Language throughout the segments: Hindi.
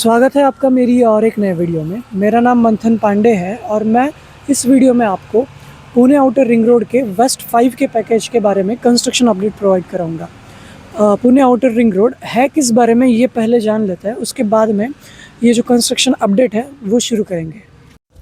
स्वागत है आपका मेरी और एक नए वीडियो में। मेरा नाम मंथन पांडे है और मैं इस वीडियो में आपको पुणे आउटर रिंग रोड के वेस्ट 5 के पैकेज के बारे में कंस्ट्रक्शन अपडेट प्रोवाइड कराऊंगा। पुणे आउटर रिंग रोड है किस बारे में ये पहले जान लेते हैं, उसके बाद में ये जो कंस्ट्रक्शन अपडेट है वो शुरू करेंगे।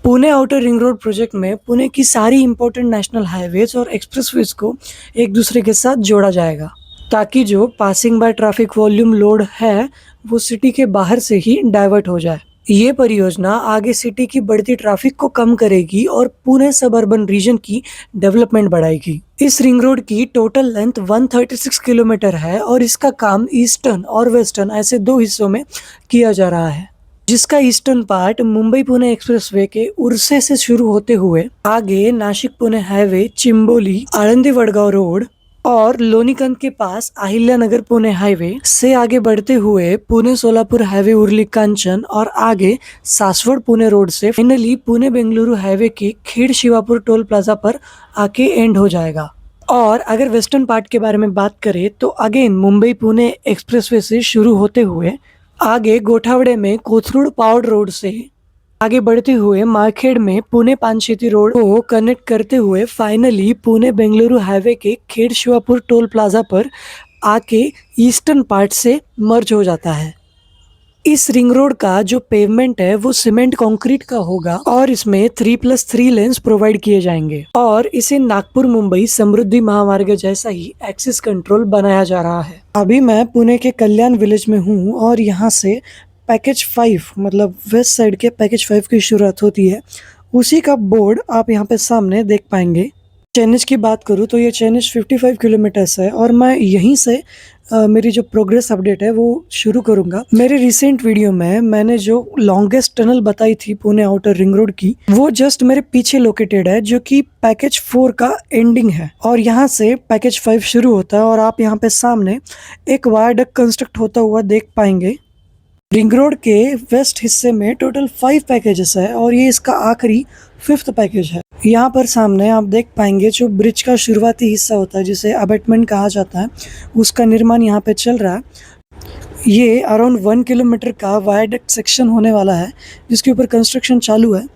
Pune outer ring road project में पुणे की सारी इंपॉर्टेंट नेशनल हाईवेज और एक्सप्रेसवेज को एक दूसरे के साथ जोड़ा जाएगा, ताकि जो passing by traffic volume load है वो सिटी के बाहर से ही डाइवर्ट हो जाए। ये परियोजना आगे सिटी की बढ़ती ट्रैफिक को कम करेगी और पुणे सब अर्बन रीजन की डेवलपमेंट बढ़ाएगी। इस रिंग रोड की टोटल लेंथ 136 किलोमीटर है और इसका काम ईस्टर्न और वेस्टर्न ऐसे दो हिस्सों में किया जा रहा है, जिसका eastern part Mumbai Pune expressway के उर्से से शुरू होते हुए आगे नासिक पुणे हाईवे, चिंबोली, आळंदी वडगांव रोड और लोनीकंद के पास अहिल्यानगर पुणे हाईवे से आगे बढ़ते हुए पुणे सोलापुर हाईवे, उर्ली कांचन और आगे सासवड़ पुणे रोड से फाइनली पुणे बेंगलुरु हाईवे के खेड़ शिवापुर टोल प्लाजा पर आके एंड हो जाएगा। और अगर वेस्टर्न पार्ट के बारे में बात करें तो अगेन मुंबई पुणे एक्सप्रेसवे से शुरू होते हुए आगे गोठावड़े में कोथरूड पावड़ रोड से आगे बढ़ते हुए मार्खेड़ में पुणे पानशेती रोड को कनेक्ट करते हुए फाइनली पुणे बेंगलुरु हाईवे के खेड़ शिवापुर टोल प्लाजा पर आके ईस्टर्न पार्ट से मर्ज हो जाता है। इस रिंग रोड का जो पेवमेंट है वो सीमेंट कंक्रीट का होगा और इसमें 3+3 लेन्स प्रोवाइड किए जाएंगे और इसे नागपुर मुंबई समृद्धि महामार्ग जैसा ही एक्सेस कंट्रोल बनाया जा रहा है। अभी मैं पुणे के कल्याण विलेज में हूँ और यहाँ से पैकेज 5 मतलब वेस्ट साइड के पैकेज 5 की शुरुआत होती है। उसी का बोर्ड आप यहाँ पे सामने देख पाएंगे। चेनेज की बात करूँ तो ये चेनेज 55 किलोमीटर्स है और मैं यहीं से मेरी जो प्रोग्रेस अपडेट है वो शुरू करूंगा। मेरे रिसेंट वीडियो में मैंने जो लॉन्गेस्ट टनल बताई थी पुणे आउटर रिंग रोड की, वो जस्ट मेरे पीछे लोकेटेड है, जो कि पैकेज 4 का एंडिंग है और यहाँ से पैकेज 5 शुरू होता है और आप यहाँ पे सामने एक वायरडक्ट कंस्ट्रक्ट होता हुआ देख पाएंगे। रिंग रोड के वेस्ट हिस्से में टोटल 5 पैकेजेस है और ये इसका आखिरी 5th पैकेज है। यहाँ पर सामने आप देख पाएंगे जो ब्रिज का शुरुआती हिस्सा होता है जिसे अबेटमेंट कहा जाता है, उसका निर्माण यहाँ पे चल रहा है। ये अराउंड 1 किलोमीटर का वायरडक्ट सेक्शन होने वाला है जिसके ऊपर कंस्ट्रक्शन चालू है।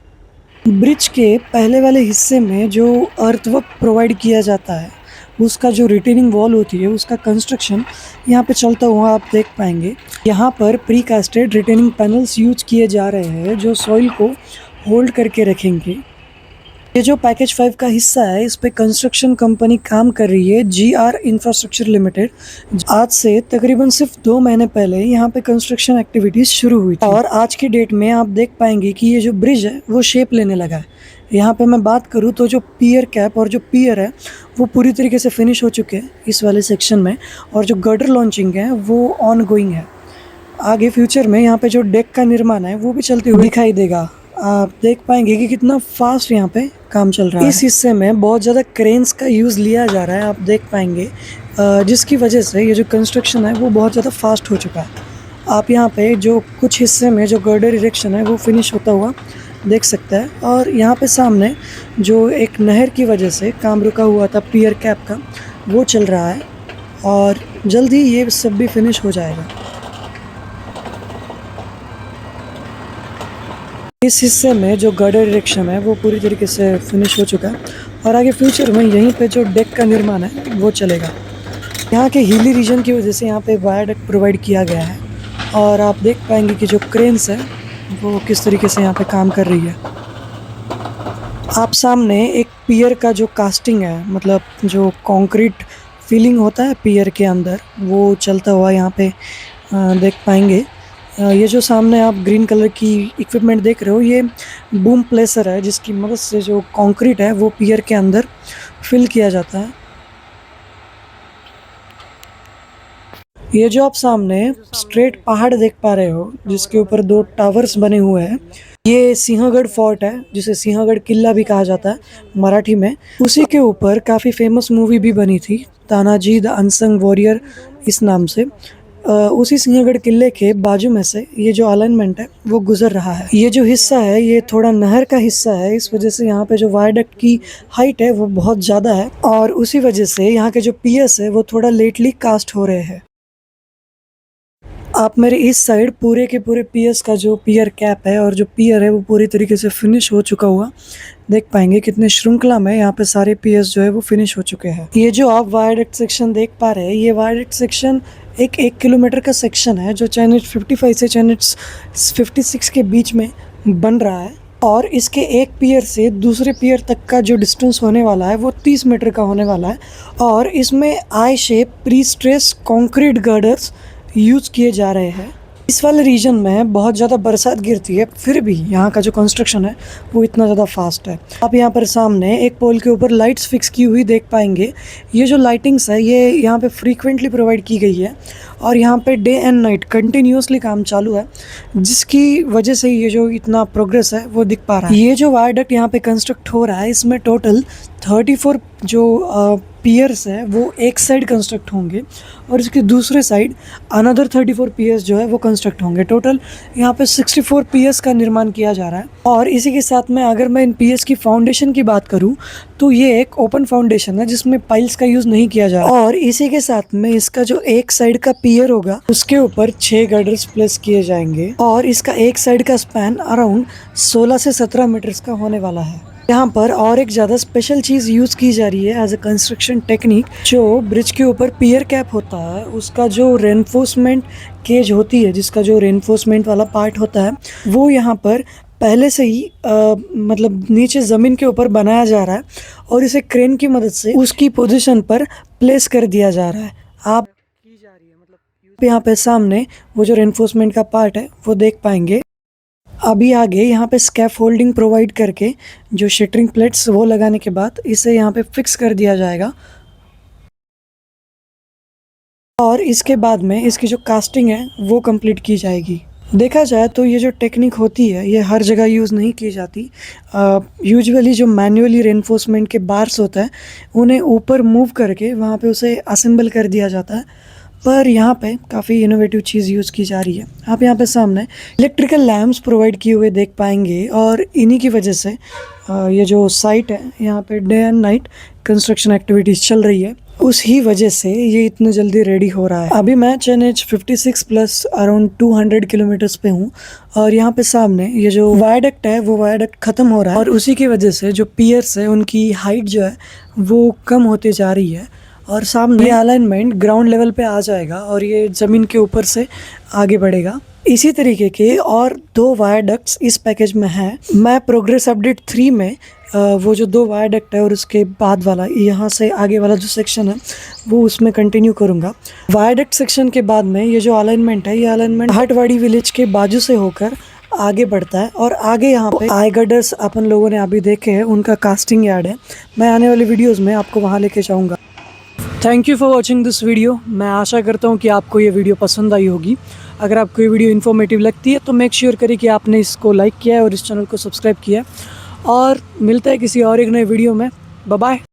ब्रिज के पहले वाले हिस्से में जो अर्थवर्क प्रोवाइड किया जाता है, उसका जो रिटेनिंग वॉल होती है उसका कंस्ट्रक्शन यहाँ पे चलता हुआ आप देख पाएंगे। यहाँ पर pre casted retaining panels use किए जा रहे हैं जो सॉइल को होल्ड करके रखेंगे। ये जो पैकेज 5 का हिस्सा है इस पे कंस्ट्रक्शन कंपनी काम कर रही है, GR इंफ्रास्ट्रक्चर लिमिटेड। आज से तकरीबन सिर्फ 2 महीने पहले यहाँ पे कंस्ट्रक्शन एक्टिविटीज शुरू हुई थी और आज की डेट में आप देख पाएंगे कि ये जो ब्रिज है वो शेप लेने लगा है। यहाँ पे मैं बात करूँ तो जो पियर कैप और जो पियर है वो पूरी तरीके से फिनिश हो चुके हैं इस वाले सेक्शन में और जो गर्डर लॉन्चिंग है वो ऑन गोइंग है। आगे फ्यूचर में यहाँ पे जो डेक का निर्माण है वो भी चलते हुए दिखाई देगा। आप देख पाएंगे कि कितना फास्ट यहाँ पे काम चल रहा है। इस हिस्से में बहुत ज़्यादा क्रेन्स का यूज़ लिया जा रहा है, आप देख पाएंगे, जिसकी वजह से ये जो कंस्ट्रक्शन है वो बहुत ज़्यादा फास्ट हो चुका है। आप यहाँ पे जो कुछ हिस्से में जो गर्डर इरेक्शन है वो फिनिश होता हुआ देख सकते हैं और यहाँ पे सामने जो एक नहर की वजह से काम रुका हुआ था पियर कैप का वो चल रहा है और जल्द ही ये सब भी फिनिश हो जाएगा। इस हिस्से में जो गर्डर इरेक्शन है वो पूरी तरीके से फिनिश हो चुका है और आगे फ्यूचर में यहीं पे जो डेक का निर्माण है वो चलेगा। यहाँ के हिली रीजन की वजह से यहाँ पे वायरडक्ट प्रोवाइड किया गया है और आप देख पाएंगे कि जो क्रेन्स है वो किस तरीके से यहाँ पे काम कर रही है। आप सामने एक पियर का जो कास्टिंग है, मतलब जो कंक्रीट फीलिंग होता है पियर के अंदर, वो चलता हुआ यहाँ पे देख पाएंगे। ये जो सामने आप ग्रीन कलर की इक्विपमेंट देख रहे हो ये बूम प्लेसर है जिसकी मदद से जो कंक्रीट है वो पियर के अंदर फिल किया जाता है। ये जो आप सामने स्ट्रेट पहाड़ देख पा रहे हो जिसके ऊपर 2 टावर्स बने हुए हैं, ये सिंहगढ़ फोर्ट है जिसे सिंहगढ़ किला भी कहा जाता है मराठी में। उसी के ऊपर काफ़ी फेमस मूवी भी बनी थी, तानाजी द अनसंग वॉरियर इस नाम से। उसी सिंहगढ़ किले के बाजू में से ये जो अलाइनमेंट है वो गुजर रहा है। ये जो हिस्सा है ये थोड़ा नहर का हिस्सा है, इस वजह से यहाँ पे जो वायरडक्ट की हाइट है वो बहुत ज़्यादा है और उसी वजह से यहाँ के जो पियर्स है वो थोड़ा लेटली कास्ट हो रहे हैं। आप मेरे इस साइड पूरे के पूरे पियर्स का जो पियर कैप है और जो पियर है वो पूरी तरीके से फिनिश हो चुका हुआ देख पाएंगे। कितने श्रृंखला में यहाँ पे सारे पियर्स जो है वो फिनिश हो चुके हैं। ये जो आप वायरडक्ट सेक्शन देख पा रहे हैं, ये वायरडक्ट सेक्शन एक किलोमीटर का सेक्शन है जो चैनल 55 से चैनल 56 के बीच में बन रहा है। और इसके एक पियर से दूसरे पियर तक का जो डिस्टेंस होने वाला है वो 30 मीटर का होने वाला है। और इसमें I shape pre stress concrete girders use किए जा रहे हैं। इस वाले रीजन में बहुत ज़्यादा बरसात गिरती है, फिर भी यहाँ का जो कंस्ट्रक्शन है वो इतना ज़्यादा फास्ट है। आप यहाँ पर सामने एक पोल के ऊपर लाइट्स फिक्स की हुई देख पाएंगे। ये जो लाइटिंग्स है ये यहाँ पे फ्रीक्वेंटली प्रोवाइड की गई है और यहाँ पे डे एंड नाइट कंटिन्यूसली काम चालू है, जिसकी वजह से ये जो इतना प्रोग्रेस है वो दिख पा रहा है। ये जो वायरडक्ट यहाँ पे कंस्ट्रक्ट हो रहा है इसमें टोटल 34 जो पियर्स है वो एक साइड कंस्ट्रक्ट होंगे और इसके दूसरे साइड अनदर 34 पियर्स जो है वो कंस्ट्रक्ट होंगे। टोटल यहाँ पे 64 पियर्स का निर्माण किया जा रहा है। और इसी के साथ में अगर मैं इन पियर्स की फाउंडेशन की बात करूँ तो ये एक ओपन फाउंडेशन है जिसमें पाइल्स का यूज़ नहीं किया जा रहा। और इसी के साथ में इसका जो एक साइड का पियर होगा उसके ऊपर 6 गर्डर्स प्लेस किए जाएंगे और इसका एक साइड का स्पैन अराउंड 16 से 17 मीटर्स का होने वाला है। यहाँ पर और एक ज़्यादा स्पेशल चीज़ यूज़ की जा रही है एज अ कंस्ट्रक्शन टेक्निक। जो ब्रिज के ऊपर पियर कैप होता है उसका जो रेनफोर्समेंट केज होती है, जिसका जो रेनफोर्समेंट वाला पार्ट होता है वो यहाँ पर पहले से ही मतलब नीचे ज़मीन के ऊपर बनाया जा रहा है और इसे क्रेन की मदद से उसकी पोजीशन पर प्लेस कर दिया जा रहा है। आप की जा रही है मतलब यहाँ पे सामने वो जो रेनफोर्समेंट का पार्ट है वो देख पाएंगे। अभी आगे यहाँ पे स्कैफोल्डिंग प्रोवाइड करके जो शटरिंग प्लेट्स वो लगाने के बाद इसे यहाँ पे फिक्स कर दिया जाएगा और इसके बाद में इसकी जो कास्टिंग है वो कंप्लीट की जाएगी। देखा जाए तो ये जो टेक्निक होती है ये हर जगह यूज़ नहीं की जाती। यूजुअली जो मैन्युअली रेनफोर्समेंट के बार्स होता है उन्हें ऊपर मूव करके वहाँ पे उसे असेंबल कर दिया जाता है, पर यहाँ पे काफ़ी इनोवेटिव चीज़ यूज़ की जा रही है। आप यहाँ पे सामने इलेक्ट्रिकल लैम्प्स प्रोवाइड किए हुए देख पाएंगे और इन्हीं की वजह से ये जो साइट है यहाँ पे day and night construction activities चल रही है, उस ही वजह से ये इतने जल्दी रेडी हो रहा है। अभी मैं NH 56 प्लस अराउंड 200 किलोमीटर्स पे हूँ और यहाँ पे सामने ये जो वायडक्ट है वो वायडक्ट ख़त्म हो रहा है और उसी की वजह से जो पियर्स है उनकी हाइट जो है वो कम होते जा रही है और सामने अलाइनमेंट ग्राउंड लेवल पे आ जाएगा और ये ज़मीन के ऊपर से आगे बढ़ेगा। इसी तरीके के और 2 वायरडक्ट्स इस पैकेज में हैं। मैं प्रोग्रेस अपडेट 3 में वो जो 2 वायरडक्ट है और उसके बाद वाला यहाँ से आगे वाला जो सेक्शन है वो उसमें कंटिन्यू करूँगा। वायरडक्ट सेक्शन के बाद में ये जो अलाइनमेंट है ये अलाइनमेंट हाटवाड़ी विलेज के बाजू से होकर आगे बढ़ता है और आगे यहाँ पे आई गर्डर्स अपन लोगों ने अभी देखे हैं, उनका कास्टिंग यार्ड है। मैं आने वाली वीडियोज़ में आपको वहाँ लेके जाऊँगा। Thank you for watching this video. मैं आशा करता हूँ कि आपको ये वीडियो पसंद आई होगी। अगर आपको ये वीडियो इन्फॉर्मेटिव लगती है तो मेक श्योर करिए कि आपने इसको लाइक किया है और इस चैनल को सब्सक्राइब किया है। और मिलता है किसी और एक नए वीडियो में। Bye bye.